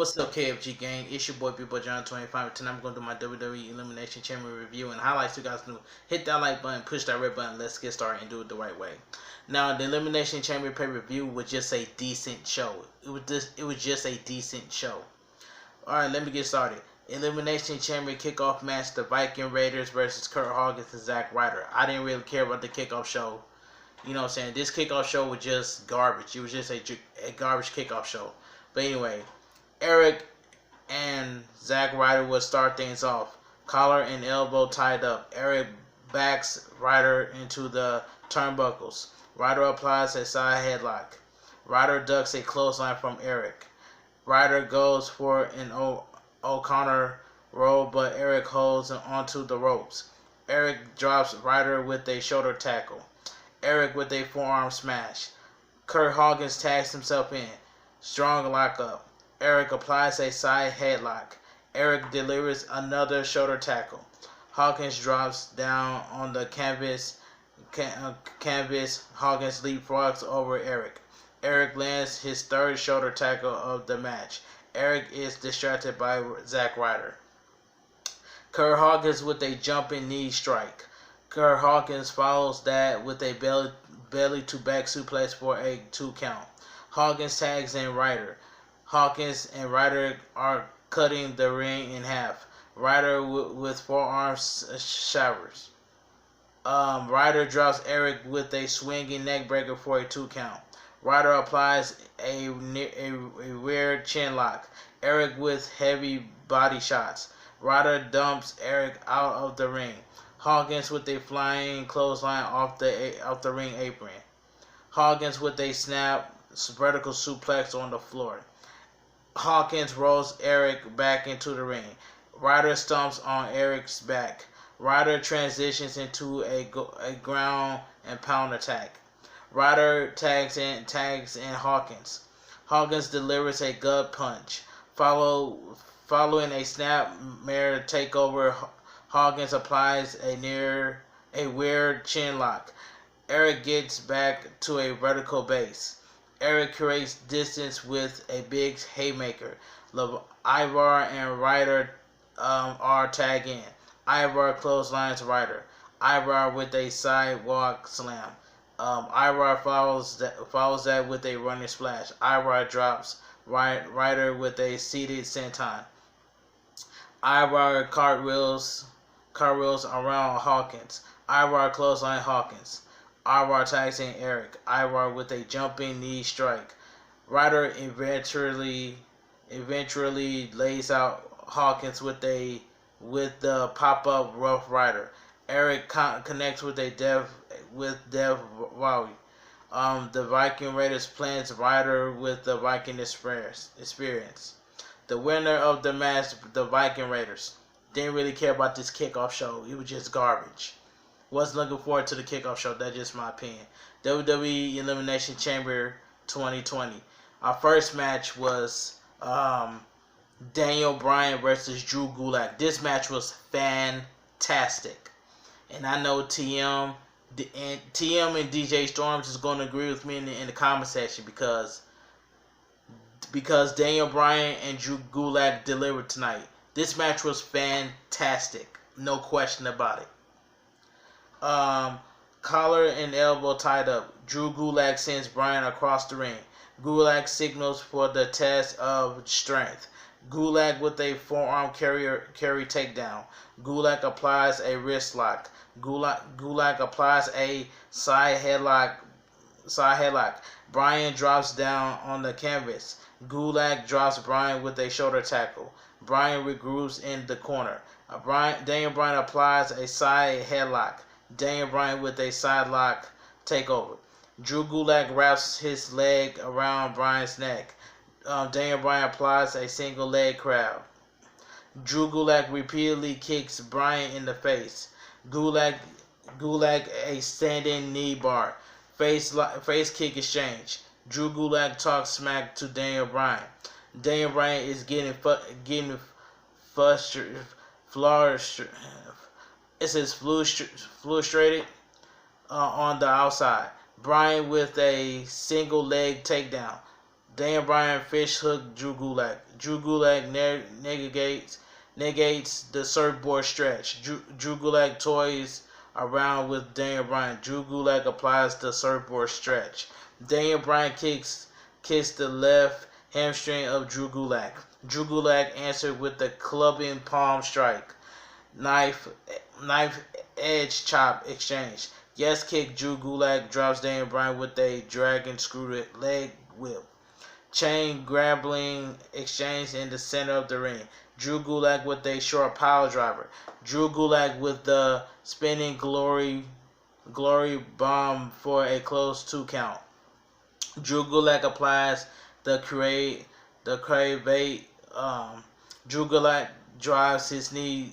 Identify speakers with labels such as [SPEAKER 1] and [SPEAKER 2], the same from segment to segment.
[SPEAKER 1] What's up, KFG gang? It's your boy, People John 25. Tonight I'm going to do my WWE Elimination Chamber review and highlights. You guys know, hit that like button, push that red button. Let's get started and do it the right way. Now, the Elimination Chamber pay-per-view was just a decent show. It was just a decent show. All right, let me get started. Elimination Chamber kickoff match: the Viking Raiders versus Kurt Hawkins and Zack Ryder. I didn't really care about the kickoff show. You know what I'm saying? This kickoff show was just garbage. It was just a garbage kickoff show. But anyway, Eric and Zack Ryder will start things off. Collar and elbow tied up. Eric backs Ryder into the turnbuckles. Ryder applies a side headlock. Ryder ducks a clothesline from Eric. Ryder goes for an O'Connor roll, but Eric holds onto the ropes. Eric drops Ryder with a shoulder tackle. Eric with a forearm smash. Kurt Hawkins tags himself in. Strong lockup. Eric applies a side headlock. Eric delivers another shoulder tackle. Hawkins drops down on the canvas. Hawkins leapfrogs over Eric. Eric lands his third shoulder tackle of the match. Eric is distracted by Zack Ryder. Kurt Hawkins with a jumping knee strike. Kurt Hawkins follows that with a belly to back suplex for a 2 count. Hawkins tags in Ryder. Hawkins and Ryder are cutting the ring in half. Ryder with forearm showers. Ryder drops Eric with a swinging neckbreaker for a 2 count. Ryder applies a rear chin lock. Eric with heavy body shots. Ryder dumps Eric out of the ring. Hawkins with a flying clothesline off the ring apron. Hawkins with a snap vertical suplex on the floor. Hawkins rolls Eric back into the ring. Ryder stomps on Eric's back. Ryder transitions into a ground and pound attack. Ryder tags in Hawkins. Hawkins delivers a gut punch. Following a snapmare takeover, Hawkins applies a weird chin lock. Eric gets back to a vertical base. Eric creates distance with a big haymaker. Ivar and Ryder are tagged in. Ivar clotheslines Ryder. Ivar with a sidewalk slam. Ivar follows that with a running splash. Ivar drops Ryder with a seated senton. Ivar cartwheels around Hawkins. Ivar clothesline Hawkins. Ivar tags in Eric. Ivar with a jumping knee strike. Ryder eventually lays out Hawkins with the pop-up Rough Rider. Eric connects with Dev Wowie. The Viking Raiders plants Ryder with the Viking experience. The winner of the match, the Viking Raiders. Didn't really care about this kickoff show. It was just garbage. Wasn't looking forward to the kickoff show. That's just my opinion. WWE Elimination Chamber 2020. Our first match was Daniel Bryan versus Drew Gulak. This match was fantastic. And I know TM and DJ Storms is going to agree with me in the comment section because Daniel Bryan and Drew Gulak delivered tonight. This match was fantastic. No question about it. Collar and elbow tied up. Drew Gulak sends Bryan across the ring. Gulak signals for the test of strength. Gulak with a forearm carry takedown. Gulak applies a wrist lock. Gulak applies a side headlock. Bryan drops down on the canvas. Gulak drops Bryan with a shoulder tackle. Bryan regroups in the corner. Daniel Bryan applies a side headlock. Daniel Bryan with a side lock takeover. Drew Gulak wraps his leg around Bryan's neck. Daniel Bryan applies a single leg crab. Drew Gulak repeatedly kicks Bryan in the face. Gulak a standing knee bar. Face kick exchange. Drew Gulak talks smack to Daniel Bryan. Daniel Bryan is getting frustrated. It says frustrated on the outside. Bryan with a single leg takedown. Daniel Bryan fish hook Drew Gulak. Drew Gulak negates the surfboard stretch. Drew Gulak toys around with Daniel Bryan. Drew Gulak applies the surfboard stretch. Daniel Bryan kicks the left hamstring of Drew Gulak. Drew Gulak answered with the clubbing palm strike. Knife edge chop exchange. Yes kick. Drew Gulak drops Daniel Bryan with a dragon screw leg whip. Chain grappling exchange in the center of the ring. Drew Gulak with a short pile driver. Drew Gulak with the spinning glory bomb for a close 2 count. Drew Gulak applies the crave. Drew Gulak drives his knee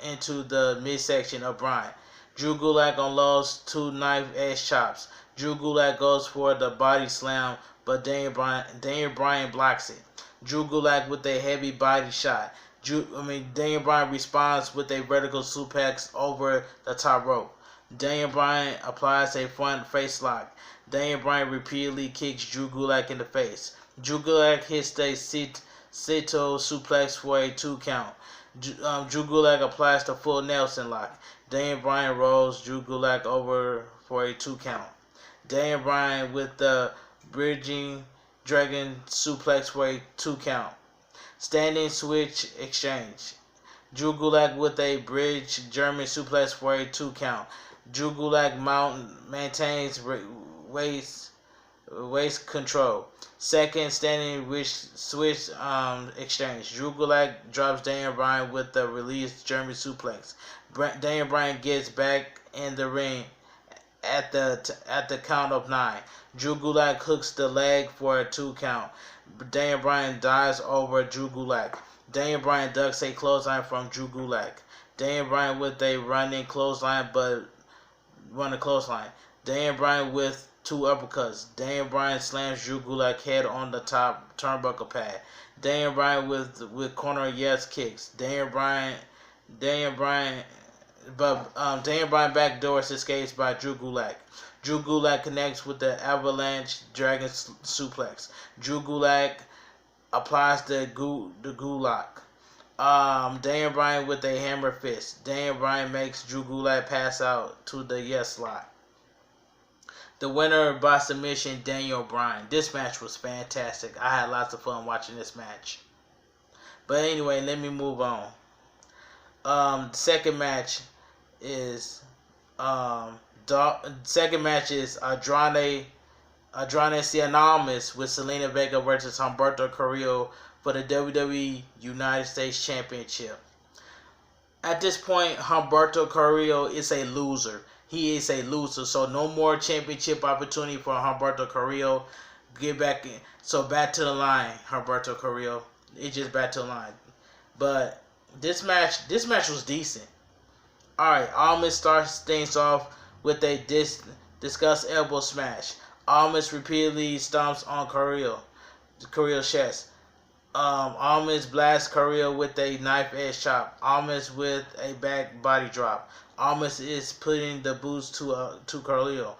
[SPEAKER 1] into the midsection of Bryan. Drew Gulak unloads 2 knife edge chops. Drew Gulak goes for the body slam, but Daniel Bryan blocks it. Drew Gulak with a heavy body shot. Daniel Bryan responds with a vertical suplex over the top rope. Daniel Bryan applies a front face lock. Daniel Bryan repeatedly kicks Drew Gulak in the face. Drew Gulak hits a Sato suplex for a 2 count. Drew Gulak applies the full Nelson lock. Daniel Bryan rolls Drew Gulak over for a 2 count. Daniel Bryan with the bridging dragon suplex for a 2 count. Standing switch exchange. Drew Gulak with a bridge German suplex for a 2 count. Drew Gulak maintains waist control. Second standing switch exchange. Drew Gulak drops Daniel Bryan with the released German suplex. Daniel Bryan gets back in the ring at the count of 9. Drew Gulak hooks the leg for a 2 count. Daniel Bryan dives over Drew Gulak. Daniel Bryan ducks a clothesline from Drew Gulak. Daniel Bryan with a running clothesline. Daniel Bryan with 2 uppercuts. Daniel Bryan slams Drew Gulak head on the top turnbuckle pad. Daniel Bryan with corner yes kicks. Daniel Bryan backdoors escapes by Drew Gulak. Drew Gulak connects with the avalanche dragon suplex. Drew Gulak applies the Gulak. Daniel Bryan with a hammer fist. Daniel Bryan makes Drew Gulak pass out to the yes lock. The winner by submission, Daniel Bryan. This match was fantastic. I had lots of fun watching this match. But anyway, let me move on. The second match is Andrade Cien with Selena Vega versus Humberto Carrillo for the WWE United States Championship. At this point, Humberto Carrillo is a loser. He is a loser, so no more championship opportunity for Humberto Carrillo. Get back in. So back to the line, Humberto Carrillo. It's just back to the line. But this match was decent. Alright, Almas starts things off with a discuss elbow smash. Almas repeatedly stomps on Carrillo's chest. Almas blasts Carrillo with a knife edge chop. Almas with a back body drop. Almas is putting the boots to Carrillo.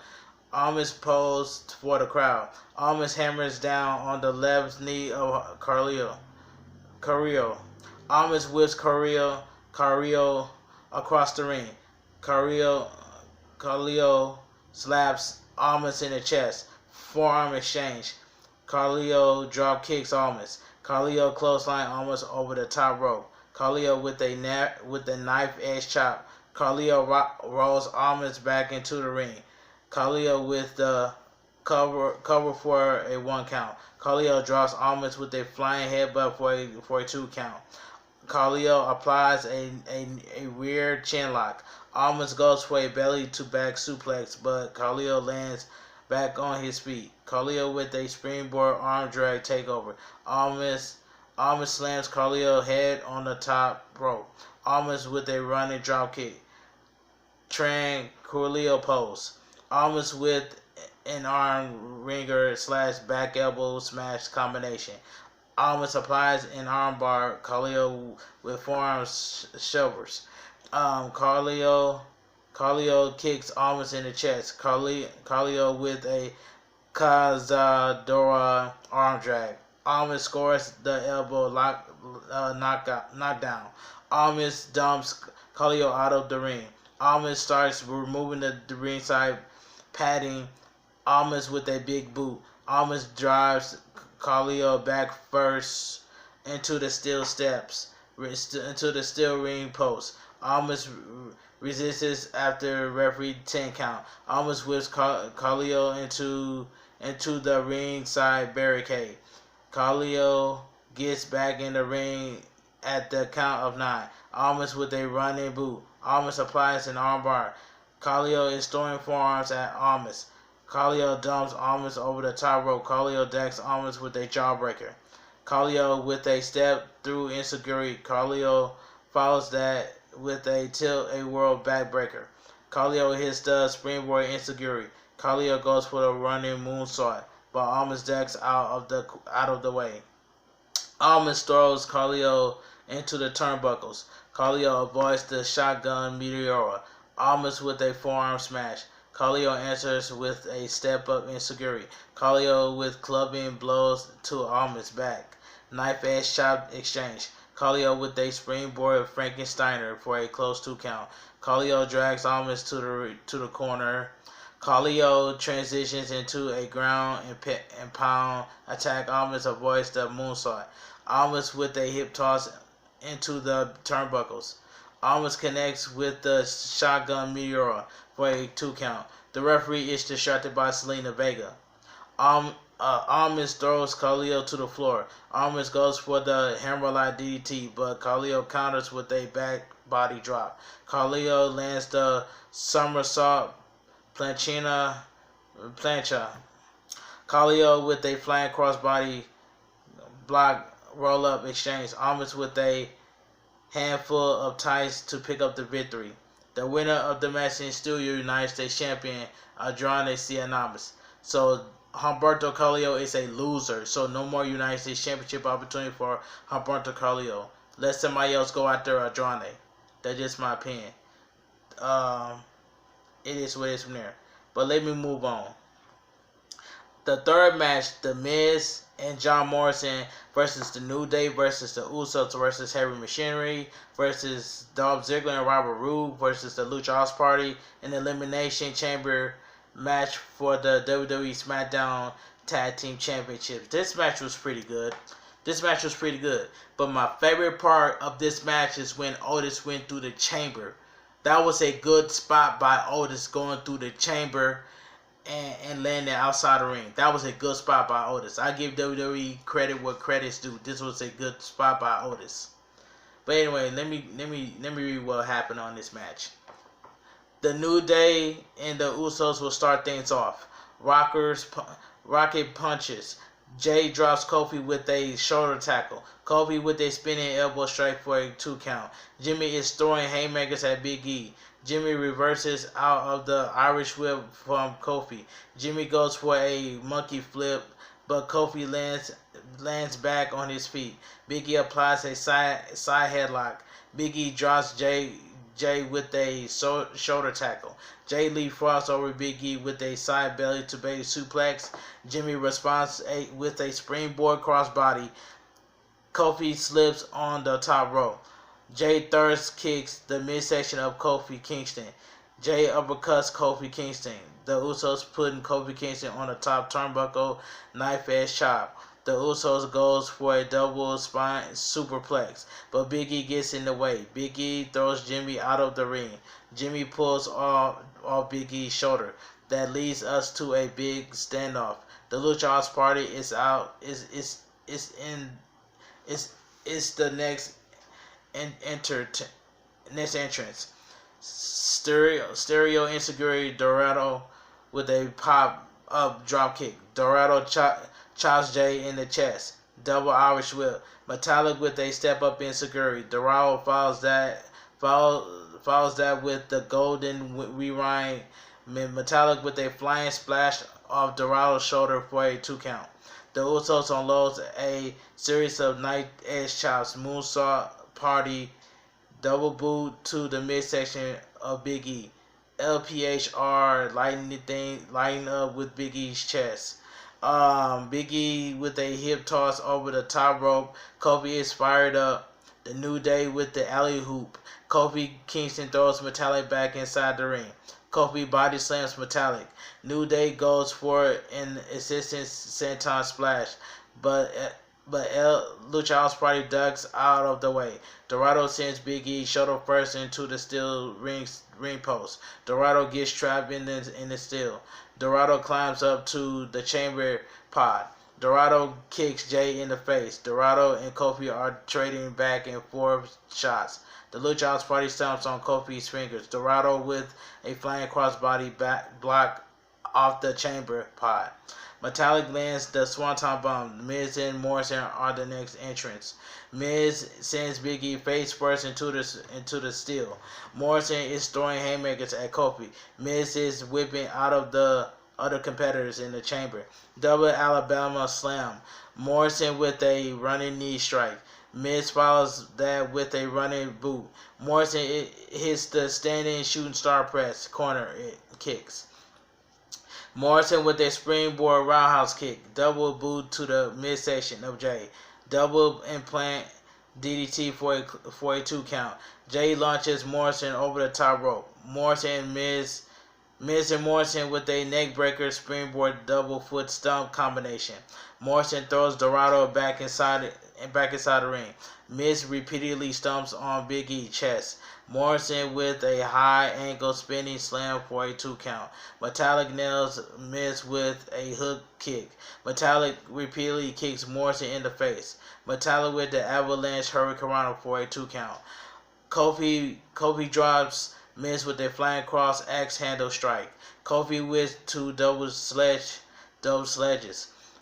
[SPEAKER 1] Almas posed for the crowd. Almas hammers down on the left knee of Carrillo. Almas whips Carrillo across the ring. Carrillo slaps Almas in the chest. Forearm exchange. Carrillo drop kicks Almas. Carrillo clothesline Almas over the top rope. Carrillo with a knife edge chop. Carrillo rolls Almas back into the ring. Carrillo with the cover for a 1 count. Carrillo drops Almas with a flying headbutt for a 2 count. Carrillo applies a rear chin lock. Almas goes for a belly to back suplex, but Carrillo lands back on his feet. Carrillo with a springboard arm drag takeover. Almas slams Carrillo head on the top rope. Almas with a running drop kick. Carrillo pose. Almas with an arm wringer / back elbow smash combination. Almas applies an armbar. Carrillo with forearm shovers. Carrillo kicks Almas in the chest. Carrillo with a Cazadora arm drag. Almas scores the elbow knockdown. Almas dumps Khalil out of the ring. Almas starts removing the ringside padding. Almas with a big boot. Almas drives Khalil back first into the steel steps, into the steel ring post. Almas resists after referee 10 count. Almas whips Khalil into the ringside barricade. Khalil gets back in the ring at the count of 9. Almas with a running boot. Almas applies an armbar. Khalil is throwing forearms at Almas. Khalil dumps Almas over the top rope. Khalil decks Almas with a jawbreaker. Khalil with a step through enziguri. Khalil follows that with a tilt a world backbreaker. Khalil hits the springboard enziguri. Khalil goes for the running moonsault, but Almas decks out of the way. Almas throws Khalil into the turnbuckles. Khalil avoids the shotgun meteora. Almas with a forearm smash. Khalil answers with a step-up enziguri. Khalil with clubbing blows to Almas' back. Knife-edge chop exchange. Khalil with a springboard Frankensteiner for a close 2 count. Khalil drags Almas to the corner. Khalil transitions into a ground and pound attack. Almas avoids the moonsault. Almas with a hip toss into the turnbuckles. Almas connects with the shotgun meteora for a 2 count. The referee is distracted by Selena Vega. Almas throws Khalil to the floor. Almas goes for the hammerlock DDT, but Khalil counters with a back body drop. Khalil lands the somersault plancha. Khalil with a flying crossbody block roll-up exchange. Almas with a handful of ties to pick up the victory. The winner of the match is still your United States champion, Andrade Cien. So Humberto Carrillo is a loser. So no more United States championship opportunity for Humberto Carrillo. Let somebody else go after Andrade. That's just my opinion. It is what it is from there. But let me move on. The third match, The Miz and John Morrison versus The New Day versus The Usos versus Heavy Machinery versus Dolph Ziggler and Robert Roode versus the Lucha House Party in the Elimination Chamber match for the WWE SmackDown Tag Team Championships. This match was pretty good. But my favorite part of this match is when Otis went through the chamber. That was a good spot by Otis going through the chamber and landing outside the ring. That was a good spot by Otis. I give WWE credit where credit's due. This was a good spot by Otis. But anyway, let me read what happened on this match. The New Day and the Usos will start things off. Rocket punches. Jay drops Kofi with a shoulder tackle. Kofi with a spinning elbow strike for a 2 count. Jimmy is throwing haymakers at Big E. Jimmy reverses out of the Irish whip from Kofi. Jimmy goes for a monkey flip, but Kofi lands back on his feet. Big E applies a side headlock. Big E drops Jay with a shoulder tackle. Jay leapfrogs over Big E with a side belly to belly suplex. Jimmy responds with a springboard crossbody. Kofi slips on the top rope. Jay thirst kicks the midsection of Kofi Kingston. Jay uppercuts Kofi Kingston. The Usos putting Kofi Kingston on the top turnbuckle, knife edge chop. The Usos goes for a double spine superplex, but Big E gets in the way. Big E throws Jimmy out of the ring. Jimmy pulls off Big E's shoulder. That leads us to a big standoff. The Lucha House Party is out. Is the next entrance. Stereo enziguri Dorado with a pop-up dropkick. Dorado chops Jay in the chest. Double Irish whip. Metallic with a step-up enziguri. Dorado follows that with the golden rewind. Metallic with a flying splash off Dorado's shoulder for a 2 count. The Usos unloads a series of knife edge chops, moonsault party, double boot to the midsection of Big E. LPHR lighting up with Big E's chest. Big E with a hip toss over the top rope. Kofi is fired up. The New Day with the alley hoop. Kofi Kingston throws Metallic back inside the ring. Kofi body slams Metallic. New Day goes for an assistant senton splash, but Lucha House Party ducks out of the way. Dorado sends Big E shoulder first into the steel ring post. Dorado gets trapped in the steel. Dorado climbs up to the chamber pod. Dorado kicks Jay in the face. Dorado and Kofi are trading back and forth shots. The Lucha House Party stomps on Kofi's fingers. Dorado with a flying crossbody back block off the chamber pod. Metallic lands the Swanton Bomb. Miz and Morrison are the next entrants. Miz sends Big E face first into the steel. Morrison is throwing haymakers at Kofi. Miz is whipping out of the other competitors in the chamber. Double Alabama Slam. Morrison with a running knee strike. Miz follows that with a running boot. Morrison hits the standing shooting star press corner kicks. Morrison with a springboard roundhouse kick. Double boot to the midsection of Jay. Double implant DDT for a 2 count. Jay launches Morrison over the top rope. Morrison and Miz and Morrison with a neckbreaker springboard double foot stomp combination. Morrison throws Dorado back inside the ring. Miz repeatedly stomps on Big E's chest. Morrison with a high angle spinning slam for a 2 count. Metallic nails Miz with a hook kick. Metallic repeatedly kicks Morrison in the face. Metallic with the avalanche hurricane for a 2 count. Kofi drops Miz with a flying cross axe handle strike. Kofi with 2 double sledges.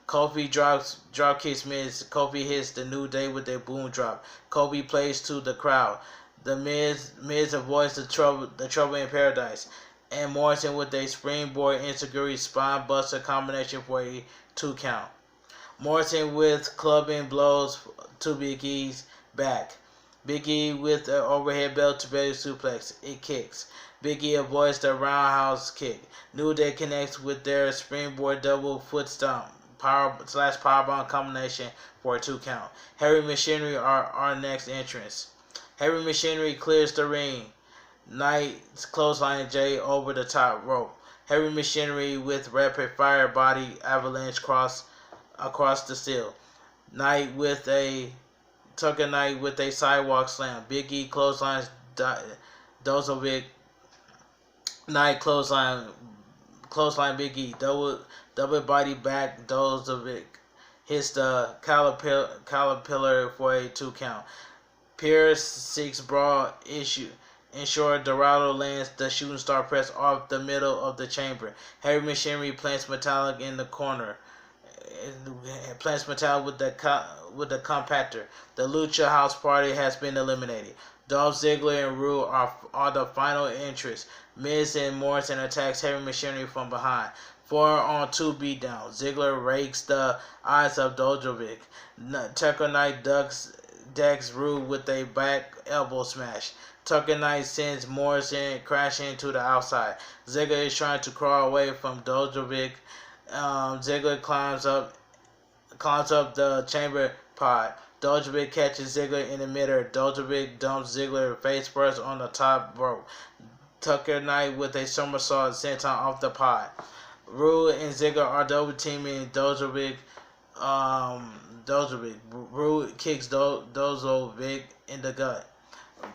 [SPEAKER 1] Kofi drop kicks Miz. Kofi hits the New Day with a boom drop. Kofi plays to the crowd. The Miz avoids the trouble in paradise. And Morrison with a springboard enziguri spine buster combination for a 2 count. Morrison with clubbing blows to Big E's back. Big E with an overhead belt to belly suplex. It kicks. Big E avoids the roundhouse kick. New Day connects with their springboard double foot stomp. Powerbomb combination for a 2 count. Heavy Machinery are our next entrance. Heavy Machinery clears the ring. Knight's clothesline Jay over the top rope. Heavy Machinery with rapid fire body avalanche across the steel. Tucker Knight with a sidewalk slam. Big E clotheslines Dozovic. Knight clothesline Big E. Double body back. Dozovic hits the caterpillar for a 2 count. Pierce 6 brawl ensure Dorado lands the shooting star press off the middle of the chamber. Heavy Machinery plants Metallic in the corner. Plants Metallic with the compactor. The Lucha House Party has been eliminated. Dolph Ziggler and Rue are the final entrants. Miz and Morrison attacks Heavy Machinery from behind. 4-on-2 beatdown. Ziggler rakes the eyes of Dojovic. Tucker Knight decks Rue with a back elbow smash. Tucker Knight sends Morrison crashing to the outside. Ziggler is trying to crawl away from Dojovic. Ziggler climbs up the chamber pod. Dojovic catches Ziggler in the midair. Dojovic dumps Ziggler face first on the top rope. Tucker Knight with a somersault senton off the pod. Rue and Ziggler are double teaming Dojovic. Rue kicks Dozovic in the gut.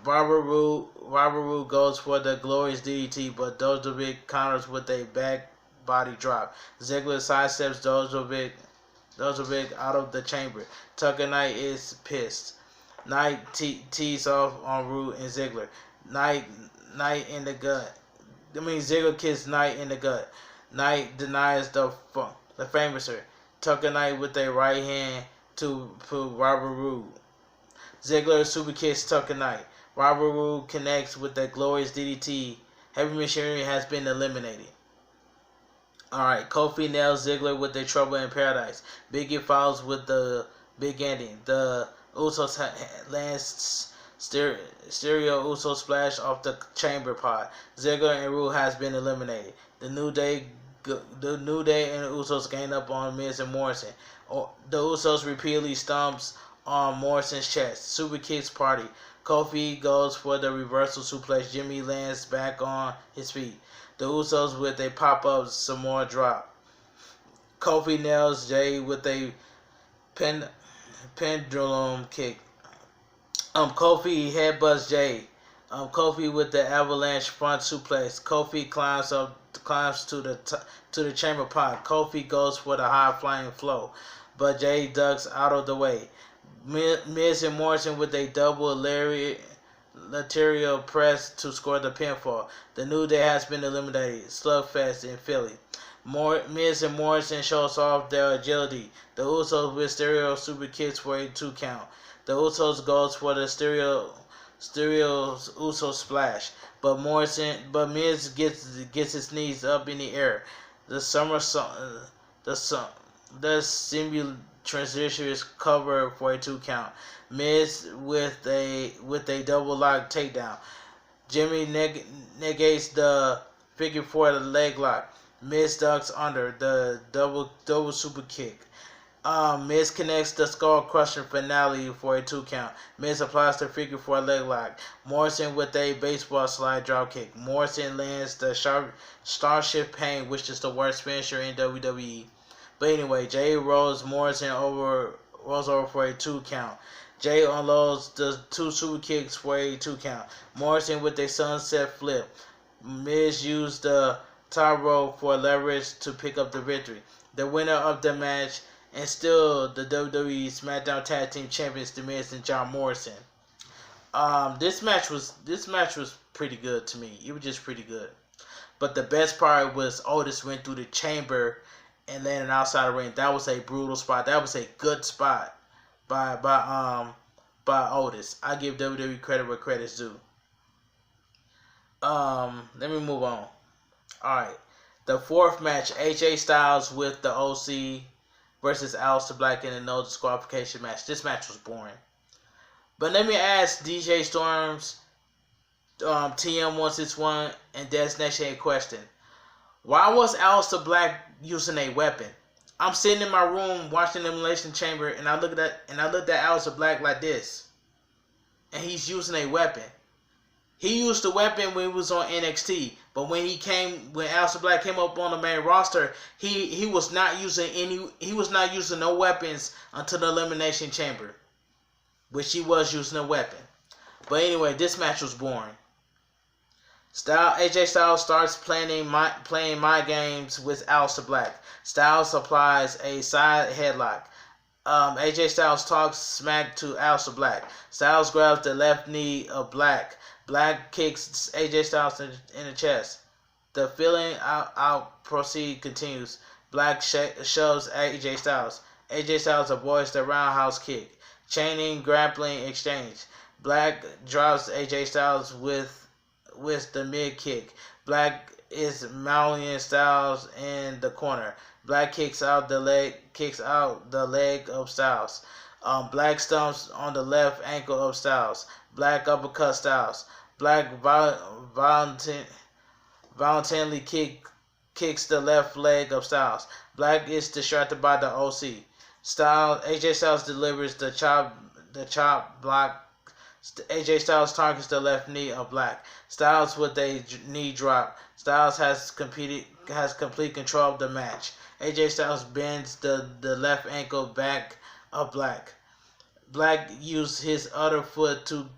[SPEAKER 1] Robert Roode goes for the glorious DDT, but Dozovic counters with a back body drop. Ziggler sidesteps Dozovic out of the chamber. Tucker Knight is pissed. Knight tees off on Roode and Ziggler. Knight in the gut. Ziggler kicks Knight in the gut. Knight denies the famouser. Tucker Knight with a right hand to Robert Roode. Ziggler super kicks Tucker Knight. Robert Roode connects with the glorious DDT. Heavy Machinery has been eliminated. Alright, Kofi nails Ziggler with the trouble in paradise. Big E follows with the big ending. The Usos lands stereo Uso splash off the chamber pod. Ziggler and Roode has been eliminated. The New Day The New Day and the Usos gang up on Miz and Morrison. The Usos repeatedly stomps on Morrison's chest. Super kicks party. Kofi goes for the reversal suplex. Jimmy lands back on his feet. The Usos with a pop-up Samoa drop. Kofi nails Jay with a pendulum kick. Kofi headbutts Jay. Kofi with the avalanche front suplex. Kofi climbs to the chamber pot. Kofi goes for the high flying flow, but Jay ducks out of the way. Miz and Morrison with a double lateral press to score the pinfall. The New Day has been eliminated. Slugfest in Philly. Miz and Morrison shows off their agility. The Usos with stereo super kicks for a 2 count. The Usos goes for the stereo Uso splash, but Miz gets his knees up in the air. The simul transition is covered for a 2 count. Miz with a double lock takedown. Jimmy negates the figure 4 leg lock. Miz ducks under the double super kick. Miz connects the skull crusher finale for a 2 count. Miz applies the figure 4 leg lock. Morrison with a baseball slide drop kick. Morrison lands the Starship Pain, which is the worst finisher in WWE. But anyway, Jay rolls Morrison over for a 2 count. Jay unloads the 2 super kicks for a 2 count. Morrison with a sunset flip. Miz used the top rope for leverage to pick up the victory. The winner of the match and still the WWE SmackDown Tag Team Champions, The Miz and John Morrison. This match was pretty good to me. It was just pretty good. But the best part was Otis went through the chamber and landed outside the ring. That was a brutal spot. That was a good spot by Otis. I give WWE credit where credit's due. Let me move on. Alright. The 4th match, AJ Styles with the OC versus Aleister Black in a no disqualification match. This match was boring. But let me ask DJ Storm's TM161 and Destination a question. Why was Aleister Black using a weapon? I'm sitting in my room watching the Elimination Chamber and I looked at Aleister Black like this. And he's using a weapon. He used the weapon when he was on NXT, but when Aleister Black came up on the main roster, he was not using no weapons until the Elimination Chamber, which he was using a weapon. But anyway, this match was boring. AJ Styles starts playing mind games with Aleister Black. Styles applies a side headlock. AJ Styles talks smack to Aleister Black. Styles grabs the left knee of Black. Black kicks AJ Styles in the chest. The feeling out proceed continues. Black shoves AJ Styles. AJ Styles avoids the roundhouse kick. Chaining, grappling exchange. Black drops AJ Styles with the mid kick. Black is mauling Styles in the corner. Black kicks out the leg of Styles. Black stumps on the left ankle of Styles. Black uppercut Styles. Black violently kicks the left leg of Styles. Black is distracted by the OC. AJ Styles delivers the chop block. AJ Styles targets the left knee of Black. Styles with a knee drop. Styles has complete control of the match. AJ Styles bends the left ankle back of Black. Black used his other foot to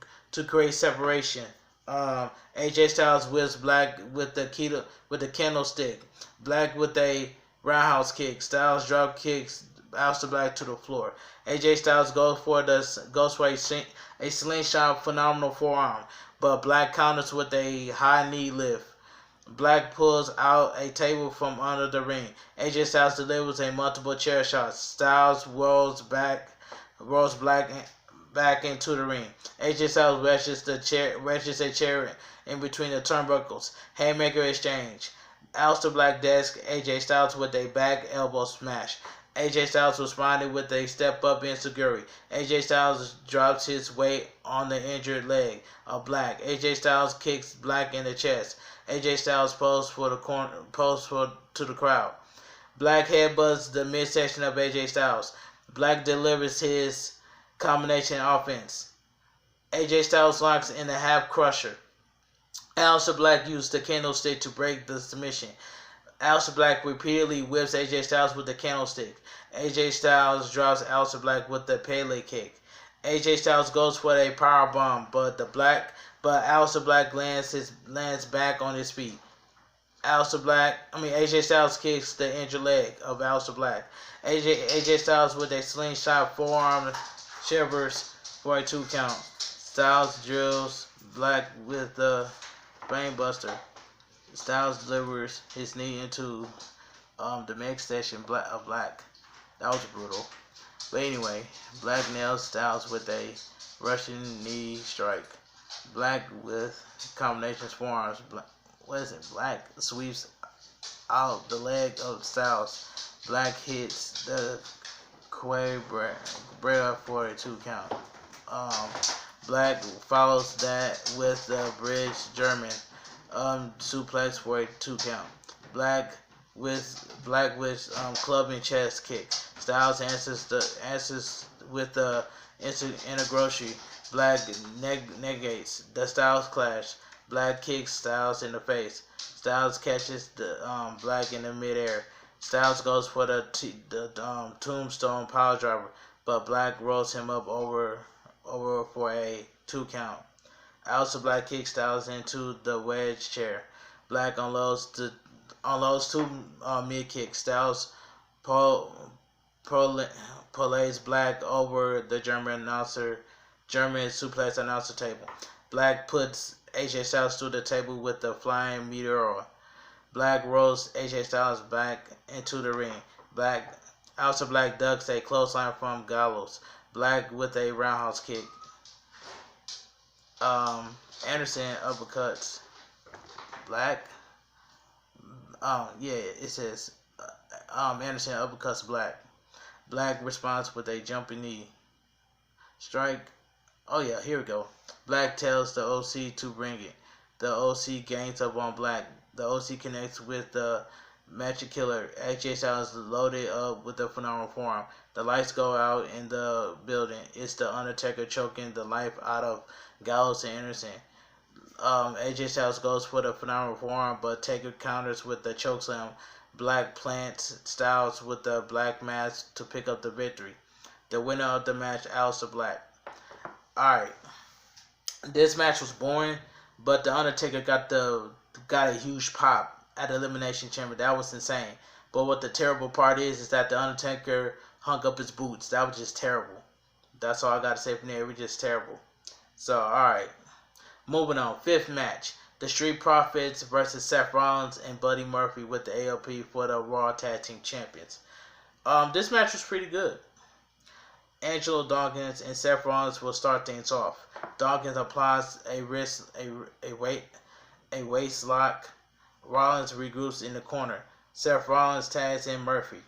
[SPEAKER 1] create separation. AJ Styles whips Black with the candlestick. Black with a roundhouse kick. Styles drop kicks Aleister Black to the floor. AJ Styles goes for a slingshot phenomenal forearm, but Black counters with a high knee lift. Black pulls out a table from under the ring. AJ Styles delivers a multiple chair shots. Styles rolls Black back into the ring. AJ Styles wedges a chair in between the turnbuckles. Haymaker exchange. Aleister Black desk AJ Styles with a back elbow smash. AJ Styles responded with a step up enziguri. AJ Styles drops his weight on the injured leg of Black. AJ Styles kicks Black in the chest. AJ Styles poses to the crowd. Black headbutts the midsection of AJ Styles. Black delivers his combination offense. AJ Styles locks in the half crusher. Aleister Black used the candlestick to break the submission. Aleister Black repeatedly whips AJ Styles with the candlestick. AJ Styles drops Aleister Black with the Pele kick. AJ Styles goes for a power bomb, but Aleister Black lands back on his feet. AJ Styles kicks the injured leg of Aleister Black. AJ Styles with a slingshot forearm shivers for a 2 count. Styles drills Black with the brainbuster. Styles delivers his knee into the midsection of Black. That was brutal. But anyway, Black nails Styles with a Russian knee strike. Black with combinations forearms. Black sweeps out the leg of Styles. Black hits the Quebra for a 2 count. Black follows that with the bridge German suplex for a 2 count. Black with club and chest kick. Styles answers with the intergrocery. Black negates the Styles clash. Black kicks Styles in the face. Styles catches the Black in the midair. Styles goes for the tombstone power driver, but Black rolls him up over for a 2 count. Aleister Black kicks Styles into the wedge chair. Black unloads 2 mid kicks. Styles parlays Black over the German suplex announcer table. Black puts AJ Styles through the table with the flying meteor. Black rolls AJ Styles back into the ring. Aleister Black ducks a clothesline from Gallows. Black with a roundhouse kick. Anderson uppercuts Black. It says Anderson uppercuts Black. Black responds with a jumping knee strike. Oh yeah, here we go. Black tells the OC to bring it. The OC gains up on Black. The OC connects with the Magic Killer. AJ Styles loaded up with a phenomenal forearm. The lights go out in the building. It's the Undertaker choking the life out of Gallows and Anderson. AJ Styles goes for the phenomenal forearm, but Taker counters with the chokeslam. Black plants Styles with the Black mask to pick up the victory. The winner of the match, Aleister Black. Alright. This match was boring, but the Undertaker got a huge pop at the Elimination Chamber. That was insane. But what the terrible part is that the Undertaker hung up his boots. That was just terrible. That's all I got to say from there. It was just terrible. So, alright. Moving on. 5th match. The Street Profits versus Seth Rollins and Buddy Murphy with the ALP for the Raw Tag Team Champions. This match was pretty good. Angelo Dawkins and Seth Rollins will start things off. Dawkins applies a waist lock. Rollins regroups in the corner. Seth Rollins tags in Murphy.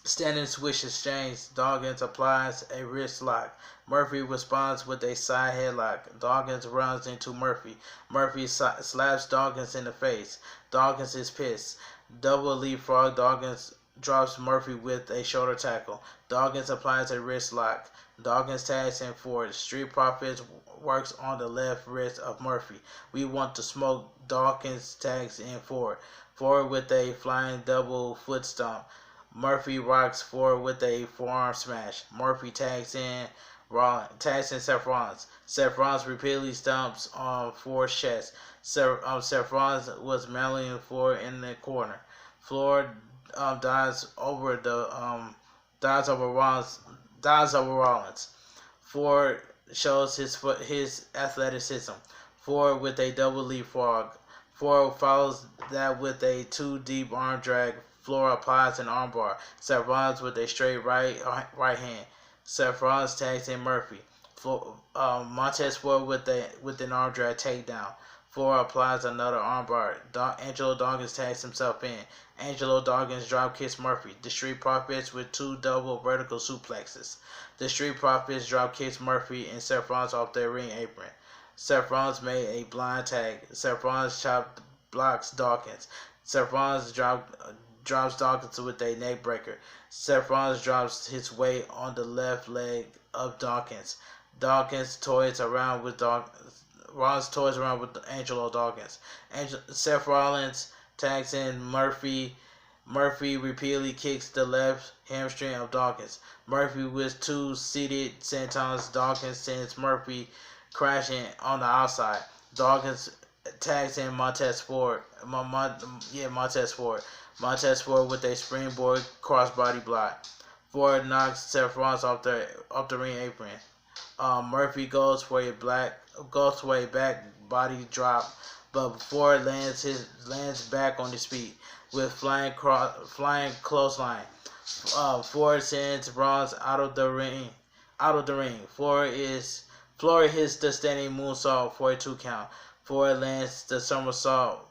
[SPEAKER 1] Standing switch exchange. Dawkins applies a wrist lock. Murphy responds with a side headlock. Dawkins runs into Murphy. Murphy slaps Dawkins in the face. Dawkins is pissed. Double leapfrog. Dawkins drops Murphy with a shoulder tackle. Dawkins applies a wrist lock. Dawkins tags in forward. Street Profits works on the left wrist of Murphy. We want to smoke. Dawkins tags in forward. Forward with a flying double foot stomp. Murphy rocks forward with a forearm smash. Murphy tags in Seth Rollins. Seth Rollins repeatedly stomps on Ford's chest. Seth Rollins was mantling Ford in the corner. Ford dives over Rollins. Ford shows his athleticism. Ford with a double leapfrog. Ford follows that with a 2-deep arm drag. Floor applies an armbar. Seth Rollins with a straight right hand. Seth Rollins tags in Murphy. Montez Ford with an arm drag takedown. Ford applies another armbar. Angelo Dawkins tags himself in. Angelo Dawkins drop kicks Murphy. The Street Profits with 2 double vertical suplexes. The Street Profits drop kicks Murphy and Seth Rollins off their ring apron. Seth Rollins made a blind tag. Seth Rollins blocks Dawkins. Seth Rollins drops Dawkins with a neck breaker. Seth Rollins drops his weight on the left leg of Dawkins. Rollins toys around with Angelo Dawkins. Seth Rollins tags in Murphy. Murphy repeatedly kicks the left hamstring of Dawkins. Murphy with 2 seated sentons. Dawkins sends Murphy crashing on the outside. Dawkins tags in Montez Ford. Montez Ford. Montez Ford with a springboard crossbody block. Ford knocks Seth Rollins off the ring apron. Murphy goes for a back body drop, but Ford lands back on his feet with flying clothesline. Ford sends Rollins out of the ring. Ford hits the standing moonsault for a 2 count. Ford lands the somersault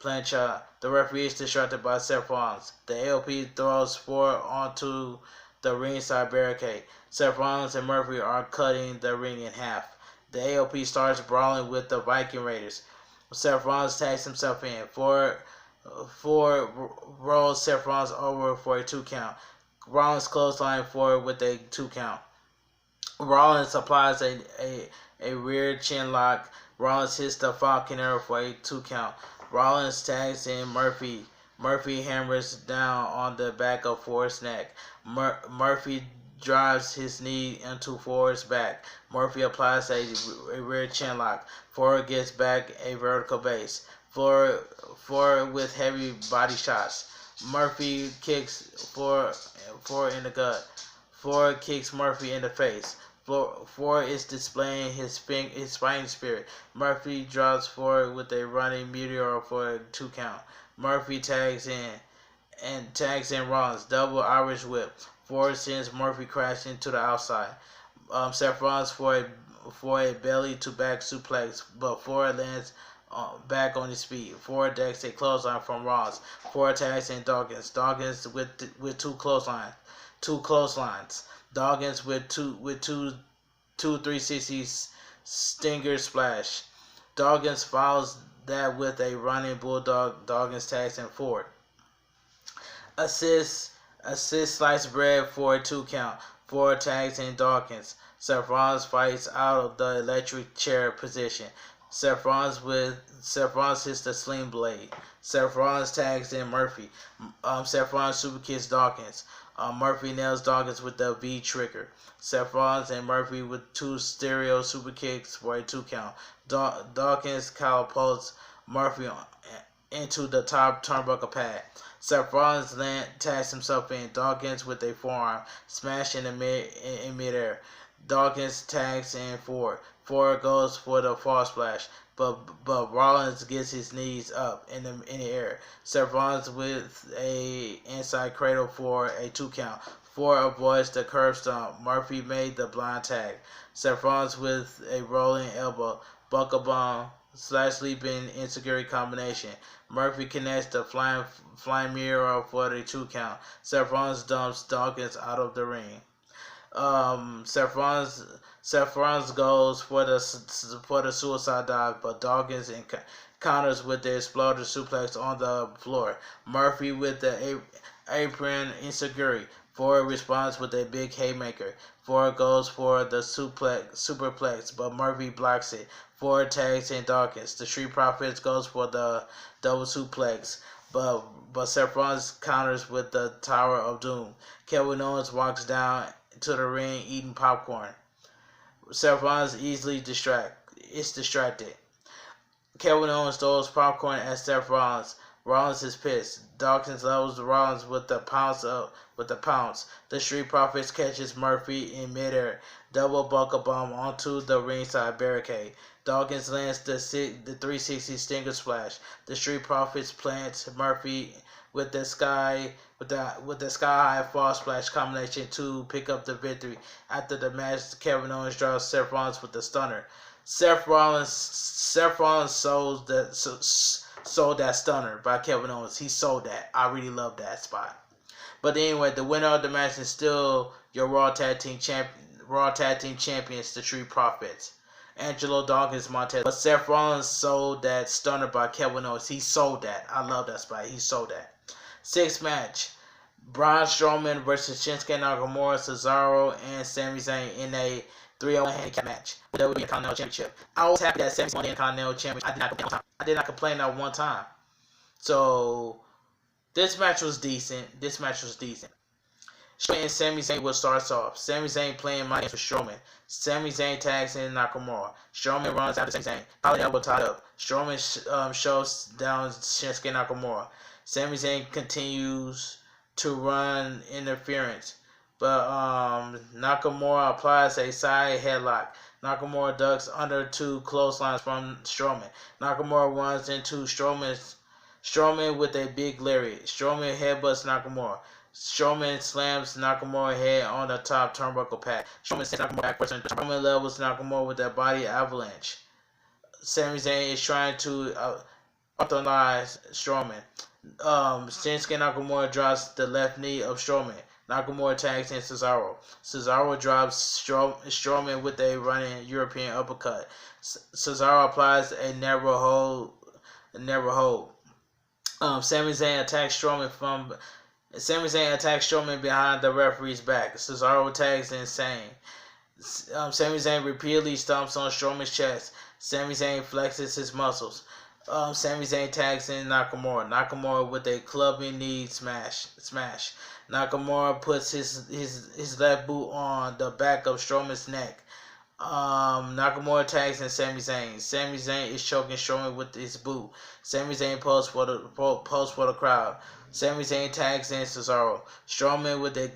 [SPEAKER 1] plancha. The referee is distracted by Seth Rollins. The AOP throws Ford onto the ringside barricade. Seth Rollins and Murphy are cutting the ring in half. The AOP starts brawling with the Viking Raiders. Seth Rollins tags himself in. Ford rolls Seth Rollins over for a 2 count. Rollins clothesline Ford with a 2 count. Rollins applies a rear chin lock. Rollins hits the Falcon Arrow for a 2 count. Rollins tags in Murphy. Murphy hammers down on the back of Ford's neck. Murphy drives his knee into Ford's back. Murphy applies a rear chin lock. Ford gets back a vertical base. Ford with heavy body shots. Murphy kicks Ford in the gut. Ford kicks Murphy in the face. Ford is displaying his fighting spirit. Murphy drops Ford with a running meteor for a 2 count. Murphy tags in Rollins. Double Irish whip. Ford sends Murphy crashing to the outside. Seth Rollins for a belly to back suplex, but Ford lands back on his feet. Ford decks a clothesline from Rollins. Ford tags in Dawkins. Dawkins with 2 clotheslines. Dawkins with two 360 stinger splash. Dawkins follows that with a running bulldog. Dawkins tags in Ford. Assist sliced bread for a 2 count. Ford tags in Dawkins. Seth Rollins fights out of the electric chair position. Seth Rollins hits the sling blade. Seth Rollins tags in Murphy. Seth Rollins super kicks Dawkins. Murphy nails Dawkins with the V trigger. Seth Rollins and Murphy with 2 stereo super kicks for a 2 count. Dawkins catapults Murphy into the top turnbuckle pad. Seth Rollins tags himself in. Dawkins with a forearm smash in midair. Dawkins tags in Ford. Ford goes for the fall splash, but Rollins gets his knees up in the air. Seth Rollins with a inside cradle for a 2 count. Ford avoids the curb stomp. Murphy made the blind tag. Seth Rollins with a rolling elbow, buckle bomb, / leaping enziguri combination. Murphy connects the flying mirror for the 2 count. Seth Rollins dumps Dawkins out of the ring. Seth Rollins goes for the suicide dive, but Dawkins counters with the exploder suplex on the floor. Murphy with the apron enziguri. Ford responds with a big haymaker. Ford goes for the superplex, but Murphy blocks it. Ford tags in Dawkins. The Street Profits goes for the double suplex, but Seth Rollins counters with the Tower of Doom. Kevin Owens walks down to the ring eating popcorn. Seth Rollins easily distracted. Kevin Owens throws popcorn at Seth Rollins. Rollins is pissed. Dawkins levels Rollins with the pounce. The Street Profits catches Murphy in midair. Double buckle bomb onto the ringside barricade. Dawkins lands the 360 stinger splash. The Street Profits plants Murphy with the sky high fall splash combination to pick up the victory. After the match, Kevin Owens draws Seth Rollins with the stunner. Seth Rollins sold that stunner by Kevin Owens. He sold that. I really love that spot. But anyway, the winner of the match is still your Raw Tag Team Champions, the Street Profits, Angelo Dawkins Montez. But Seth Rollins sold that stunner by Kevin Owens. He sold that. I love that spot. He sold that. Sixth match, Braun Strowman versus Shinsuke Nakamura, Cesaro, and Sami Zayn in a 3-on-1 handicap match for the WWE Intercontinental Championship. I was happy that Sami won the Intercontinental Championship. I did not complain not one time. So this match was decent. Strowman and Sami Zayn will start off. Sami Zayn playing my games for Strowman. Sami Zayn tags in Nakamura. Strowman runs after Sami Zayn. Probably elbow tied up. Strowman shoves down Shinsuke Nakamura. Sami Zayn continues to run interference, but Nakamura applies a side headlock. Nakamura ducks under 2 clotheslines from Strowman. Nakamura runs into Strowman with a big lariat. Strowman headbutts Nakamura. Strowman slams Nakamura's head on the top turnbuckle pad. Strowman sends Nakamura backwards and Strowman levels Nakamura with a body avalanche. Sami Zayn is trying to authorize Strowman. Shinsuke Nakamura drops the left knee of Strowman. Nakamura tags in Cesaro. Cesaro drops Strowman with a running European uppercut. Cesaro applies a narrow hold. Sami Zayn attacks Strowman behind the referee's back. Cesaro tags in Zayn. Sami Zayn repeatedly stomps on Strowman's chest. Sami Zayn flexes his muscles. Sami Zayn tags in Nakamura. Nakamura with a clubbing knee smash. Nakamura puts his left boot on the back of Strowman's neck. Nakamura tags in Sami Zayn. Sami Zayn is choking Strowman with his boot. Sami Zayn posts for the crowd. Sami Zayn tags in Cesaro. Strowman with a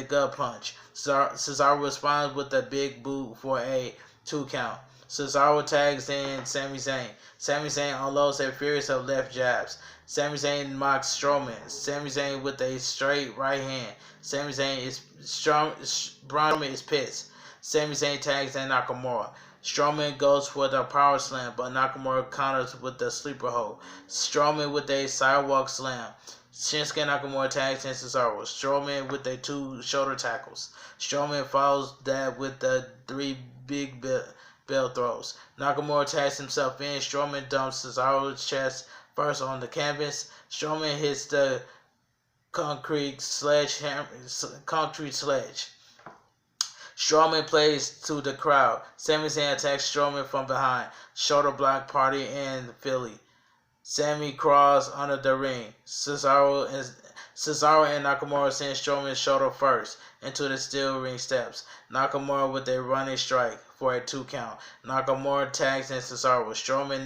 [SPEAKER 1] gut punch. Cesaro responds with a big boot for a 2 count. Cesaro tags in Sami Zayn. Sami Zayn unloads a series of left jabs. Sami Zayn mocks Strowman. Sami Zayn with a straight right hand. Sami Zayn Braun Strowman is pissed. Sami Zayn tags in Nakamura. Strowman goes for the power slam, but Nakamura counters with the sleeper hold. Strowman with a sidewalk slam. Shinsuke Nakamura tags in Cesaro. Strowman with the 2 shoulder tackles. Strowman follows that with the 3 big bell throws. Nakamura tags himself in. Strowman dumps Cesaro's chest first on the canvas. Strowman hits the concrete sledge. Strowman plays to the crowd. Sami Zayn attacks Strowman from behind. Shoulder block party in Philly. Sami crawls under the ring. Cesaro and Nakamura send Strowman's shoulder first into the steel ring steps. Nakamura with a running strike for a 2 count. Nakamura tags in Cesaro. Strowman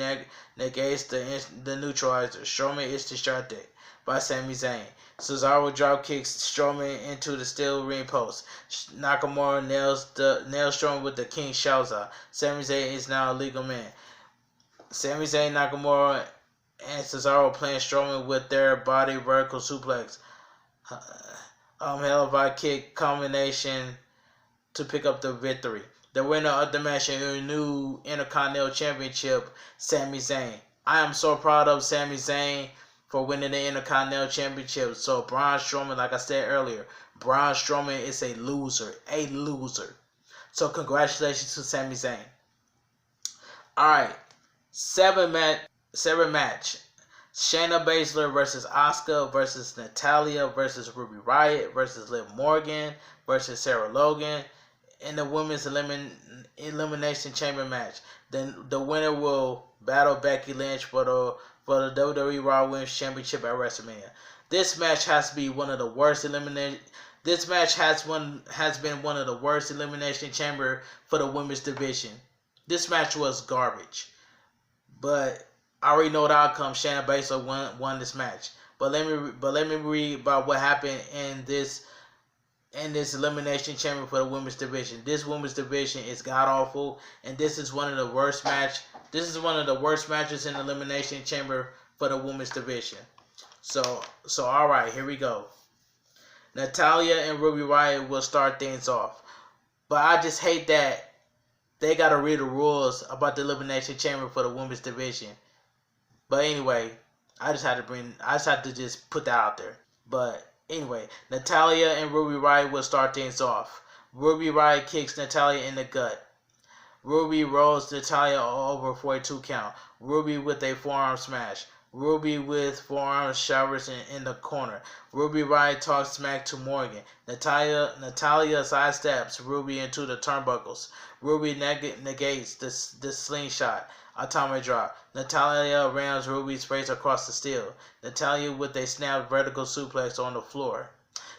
[SPEAKER 1] negates the neutralizer. Strowman is distracted by Sami Zayn. Cesaro drop kicks Strowman into the steel ring post. Nakamura nails Strowman with the Kinshasa. Sami Zayn is now a legal man. Sami Zayn, Nakamura, and Cesaro playing Strowman with their body vertical suplex. Hell of a kick combination to pick up the victory. The winner of the match in the new Intercontinental Championship, Sami Zayn. I am so proud of Sami Zayn for winning the Intercontinental Championship. So Braun Strowman, like I said earlier, Braun Strowman is a loser. So congratulations to Sami Zayn. Alright, 7 match. Shayna Baszler versus Asuka versus Natalya versus Ruby Riott versus Liv Morgan versus Sarah Logan in the women's elimination chamber match. Then the winner will battle Becky Lynch for the WWE Raw Women's Championship at WrestleMania. This match has been one of the worst elimination. This match has been one of the worst elimination chamber for the women's division. This match was garbage, but I already know the outcome. Shayna Baszler won this match. But let me read about what happened in this elimination chamber for the women's division. This women's division is god awful, and this is one of the worst matches in the elimination chamber for the women's division. So all right, here we go. Natalya and Ruby Riott will start things off, but I just hate that they gotta read the rules about the Elimination Chamber for the women's division. But anyway, I just had to just put that out there. But anyway, Natalya and Ruby Riott will start things off. Ruby Riott kicks Natalya in the gut. Ruby rolls Natalya over for a 2 count. Ruby with a forearm smash. Ruby with forearm showers in the corner. Ruby Riott talks smack to Morgan. Natalya sidesteps Ruby into the turnbuckles. Ruby negates the slingshot. Atomic drop. Natalya rams Ruby's face across the steel. Natalya with a snap vertical suplex on the floor.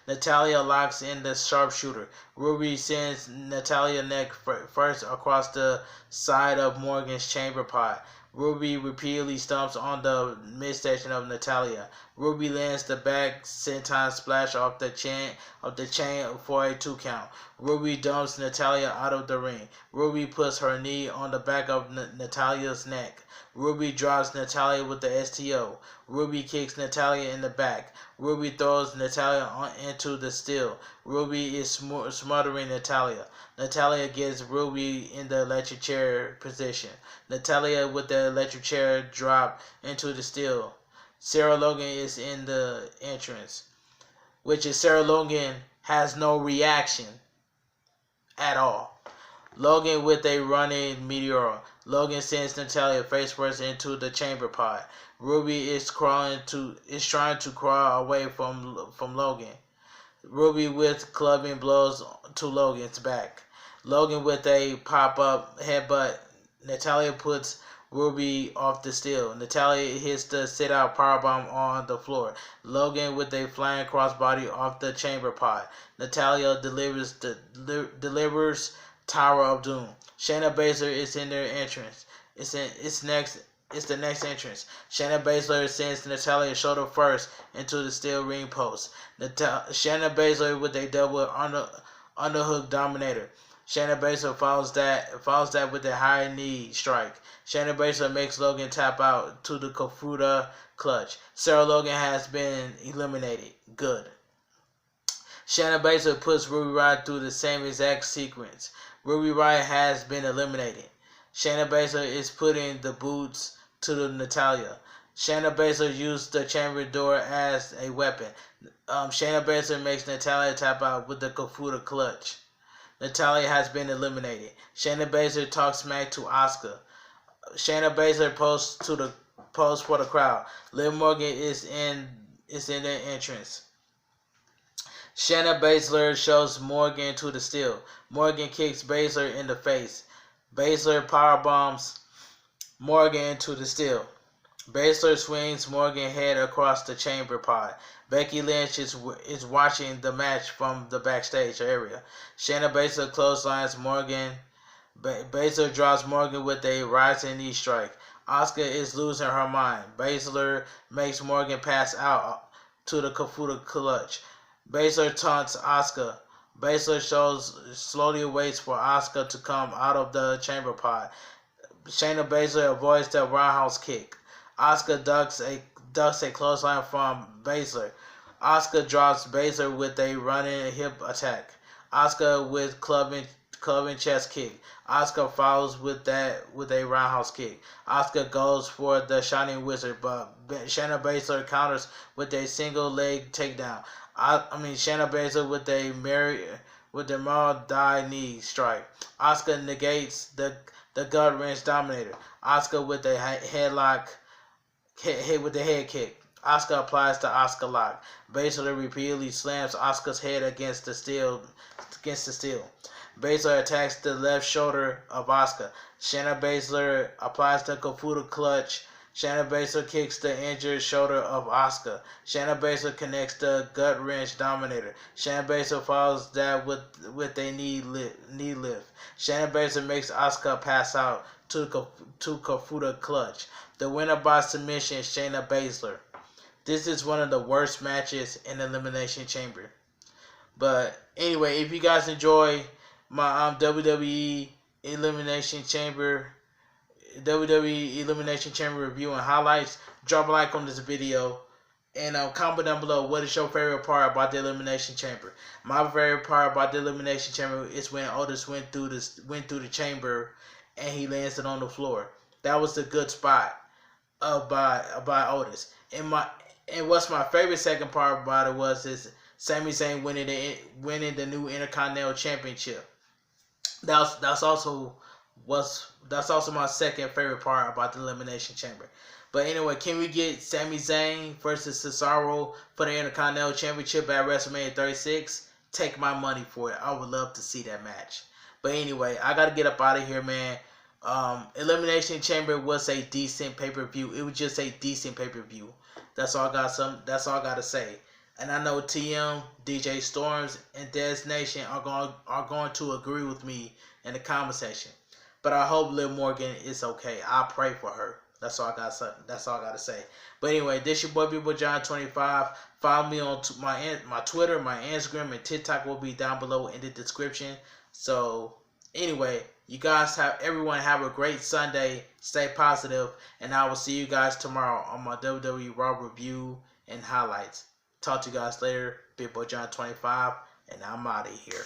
[SPEAKER 1] Natalya locks in the sharpshooter. Ruby sends Natalya neck first across the side of Morgan's chamber pot. Ruby repeatedly stomps on the midsection of Natalya. Ruby lands the back senton splash off the chain for a 2 count. Ruby dumps Natalya out of the ring. Ruby puts her knee on the back of Natalya's neck. Ruby drops Natalya with the STO. Ruby kicks Natalya in the back. Ruby throws Natalya into the steel. Ruby is smothering Natalya. Natalya gets Ruby in the electric chair position. Natalya with the electric chair drop into the steel. Sarah Logan is in the entrance, which is Sarah Logan has no reaction at all. Logan with a running meteor. Logan sends Natalya face first into the chamber pod. Ruby is trying to crawl away from Logan. Ruby with clubbing blows to Logan's back. Logan with a pop-up headbutt. Natalya puts Ruby off the steel. Natalya hits the sit-out powerbomb on the floor. Logan with a flying crossbody off the chamber pod. Natalya delivers Tower of Doom. Shayna Baszler is in their entrance. It's the next entrance. Shayna Baszler sends Natalya shoulder first into the steel ring post. Shayna Baszler with a double underhook dominator. Shayna Baszler follows that with a high knee strike. Shayna Baszler makes Logan tap out to the Kafuda clutch. Sarah Logan has been eliminated. Good. Shayna Baszler puts Ruby Riott through the same exact sequence. Ruby Riott has been eliminated. Shayna Baszler is putting the boots to the Natalya. Shayna Baszler used the chamber door as a weapon. Shayna Baszler makes Natalya tap out with the Kafuda clutch. Natalya has been eliminated. Shayna Baszler talks smack to Asuka. Shayna Baszler posts for the crowd. Liv Morgan is in the entrance. Shayna Baszler shows Morgan to the steel. Morgan kicks Baszler in the face. Baszler powerbombs Morgan into the steel. Baszler swings Morgan's head across the chamber pod. Becky Lynch is watching the match from the backstage area. Shayna Baszler clotheslines Morgan. Baszler drops Morgan with a rising knee strike. Asuka is losing her mind. Baszler makes Morgan pass out to the Kafuda clutch. Baszler taunts Asuka. Baszler slowly waits for Asuka to come out of the chamber pod. Shayna Baszler avoids the roundhouse kick. Asuka ducks a clothesline from Baszler. Asuka drops Baszler with a running hip attack. Asuka with clubbing chest kick. Asuka follows with a roundhouse kick. Asuka goes for the Shining Wizard, but Shayna Baszler counters with a single leg takedown. Shayna Baszler with the Mordai knee strike. Asuka negates the gut wrench dominator. Asuka with a headlock hit with the head kick. Asuka applies the Asuka lock. Baszler repeatedly slams Asuka's head against the steel. Baszler attacks the left shoulder of Asuka. Shayna Baszler applies the Kafuda clutch. Shayna Baszler kicks the injured shoulder of Asuka. Shayna Baszler connects the gut wrench dominator. Shayna Baszler follows that with a knee lift. Shayna Baszler makes Asuka pass out to Kafuda clutch. The winner by submission is Shayna Baszler. This is one of the worst matches in the Elimination Chamber. But anyway, if you guys enjoy my WWE Elimination Chamber review and highlights, drop a like on this video. And comment down below, what is your favorite part about the Elimination Chamber? My favorite part about the Elimination Chamber is when Otis went through the chamber and he landed on the floor. That was a good spot by Otis. And what's my favorite second part about it is Sami Zayn winning the new Intercontinental Championship. That's also my second favorite part about the Elimination Chamber. But anyway, can we get Sami Zayn versus Cesaro for the Intercontinental Championship at WrestleMania 36? Take my money for it. I would love to see that match. But anyway, I gotta get up out of here, man. Elimination Chamber was a decent pay-per-view. It was just a decent pay-per-view. That's all I got to say. And I know TM, DJ Storms, and Des Nation are going to agree with me in the comment section. But I hope Liv Morgan is okay. I pray for her. That's all I got to say. But anyway, this your boy B-Boy John 25. Follow me on my Twitter, my Instagram, and TikTok will be down below in the description. So anyway, everyone have a great Sunday. Stay positive, and I will see you guys tomorrow on my WWE Raw review and highlights. Talk to you guys later. B-Boy John 25, and I'm out of here.